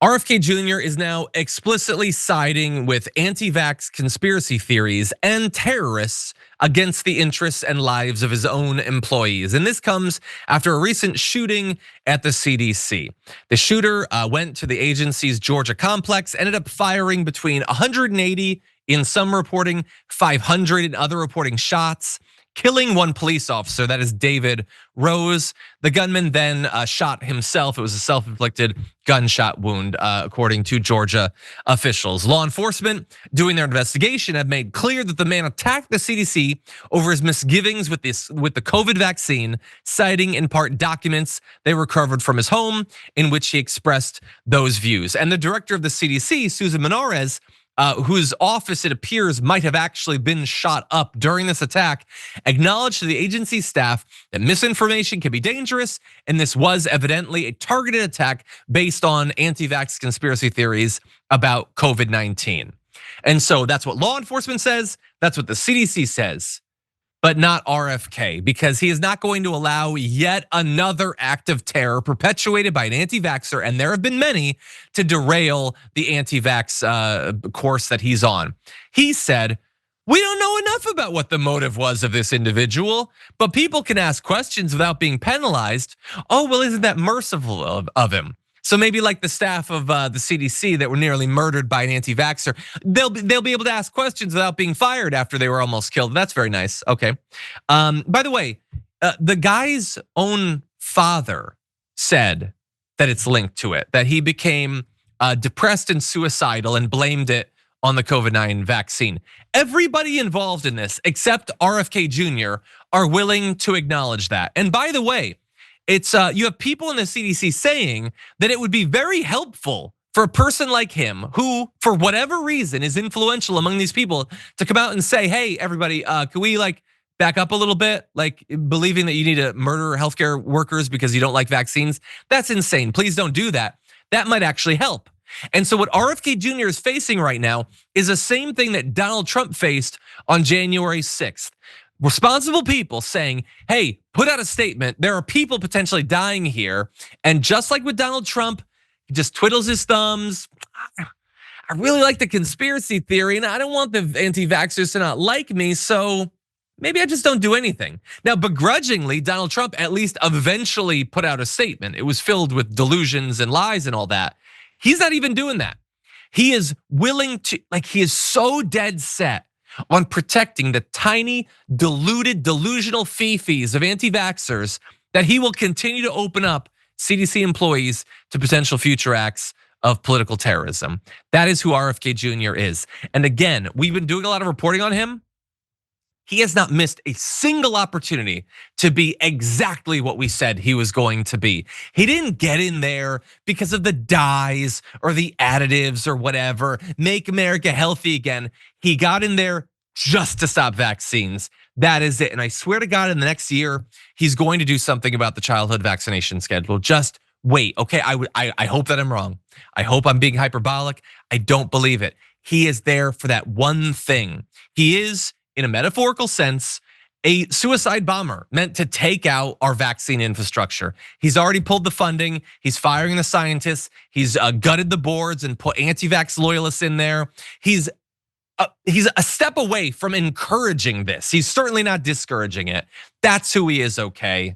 RFK Jr. is now explicitly siding with anti-vax conspiracy theories and terrorists against the interests and lives of his own employees. And this comes after a recent shooting at the CDC. The shooter went to the agency's Georgia complex, ended up firing between 180 in some reporting, 500 in other reporting shots, killing one police officer, that is David Rose. The gunman then shot himself. It was a self-inflicted gunshot wound, according to Georgia officials. Law enforcement doing their investigation have made clear that the man attacked the CDC over his misgivings with the COVID vaccine, citing in part documents they recovered from his home in which he expressed those views. And the director of the CDC, Susan Menarez, whose office it appears might have actually been shot up during this attack, acknowledged to the agency staff that misinformation can be dangerous, and this was evidently a targeted attack based on anti-vax conspiracy theories about COVID-19. And so that's what law enforcement says, that's what the CDC says, but not RFK, because he is not going to allow yet another act of terror perpetuated by an anti-vaxxer, and there have been many, to derail the anti-vax course that he's on. He said, "We don't know enough about what the motive was of this individual, but people can ask questions without being penalized." Oh, well, isn't that merciful of him? So maybe like the staff of the CDC that were nearly murdered by an anti-vaxxer, they'll be able to ask questions without being fired after they were almost killed. That's very nice. Okay. By the way, the guy's own father said that it's linked to it, that he became depressed and suicidal and blamed it on the COVID-19 vaccine. Everybody involved in this, except RFK Jr., are willing to acknowledge that. And by the way, it's you have people in the CDC saying that it would be very helpful for a person like him, who for whatever reason is influential among these people, to come out and say, "Hey, everybody, can we like back up a little bit? Like believing that you need to murder healthcare workers because you don't like vaccines, that's insane. Please don't do that." That might actually help. And so what RFK Jr. is facing right now is the same thing that Donald Trump faced on January 6th. Responsible people saying, "Hey, put out a statement. There are people potentially dying here." And just like with Donald Trump, he just twiddles his thumbs. "I really like the conspiracy theory, and I don't want the anti-vaxxers to not like me, so maybe I just don't do anything." Now, begrudgingly, Donald Trump at least eventually put out a statement. It was filled with delusions and lies and all that. He's not even doing that. He is willing to, like, he is so dead set on protecting the tiny, deluded, delusional fifis of anti-vaxxers that he will continue to open up CDC employees to potential future acts of political terrorism. That is who RFK Jr. is. And again, we've been doing a lot of reporting on him. He has not missed a single opportunity to be exactly what we said he was going to be. He didn't get in there because of the dyes or the additives or whatever, make America healthy again. He got in there just to stop vaccines. That is it. And I swear to God, in the next year, he's going to do something about the childhood vaccination schedule. Just wait, okay? I hope that I'm wrong. I hope I'm being hyperbolic. I don't believe it. He is there for that one thing. He is, in a metaphorical sense, a suicide bomber meant to take out our vaccine infrastructure. He's already pulled the funding. He's firing the scientists. He's gutted the boards and put anti-vax loyalists in there. He's a step away from encouraging this. He's certainly not discouraging it. That's who he is, okay?